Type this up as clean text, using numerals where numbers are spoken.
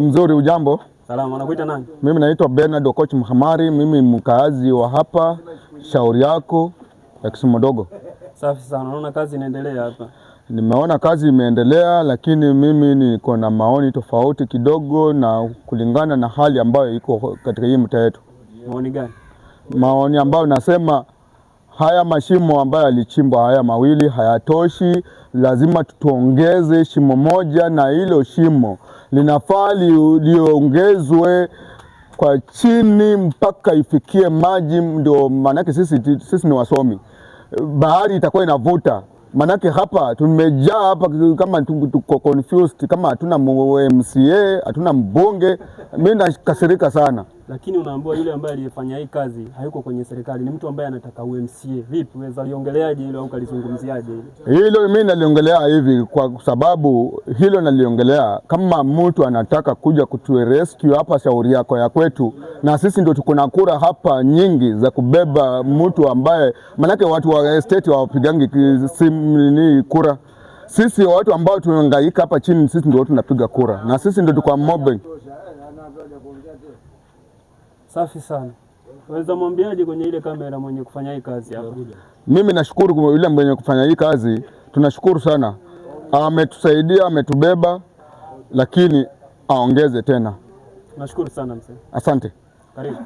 Mzuri, ujambo? Salama, unakuita nani? Mimi naitwa Bernard Okoch Mhamari, mimi mkaazi wa hapa Shauri Yako ya Kisumu. Safi sana, naona kazi inaendelea hapa. Nimeona kazi imeendelea, lakini mimi niko na maoni tofauti kidogo na kulingana na hali ambayo iko katika hii mtaa yetu. Maoni gani? Maoni ambayo nasema haya mashimo ambayo yalichimbwa haya mawili hayatoshi, lazima tuongeze shimo moja, na hilo shimo linafaa liongezwe kwa chini mpaka ifikie maji. Ndio manake sisi ni wasomi, bahari itakuwa inavuta. Manake hapa tumejaa hapa kama tuko confused, kama hatuna MCA, hatuna mbunge. Mimi nakasirika sana. Lakini unaambiwa yule ambaye aliyefanya hii kazi hayuko kwenye serikali, ni mtu ambaye anataka MCA. Vipi, unaweza liongeleaje hilo au kalizungumziaje hilo? Hilo mimi naliongelea hivi kwa sababu hilo naliongelea kama mtu anataka kuja kuturescue hapa Shauri Yako ya kwetu, na sisi ndio tuko na kura hapa nyingi za kubeba mtu ambaye, manake watu wa estate wapigangi ni kura. Sisi watu ambao tunahangaika hapa chini, sisi ndio tunapiga kura, na sisi ndio tuko mobbing. Safi sana. Unaweza mwambiaje kwenye ile kamera mwenye kufanya hii kazi hapa? Mimi nashukuru kwa yule mwenye kufanya hii kazi, tunashukuru sana. Ametusaidia, ametubeba, lakini aongeze tena. Nashukuru sana mzee. Asante. Karibu.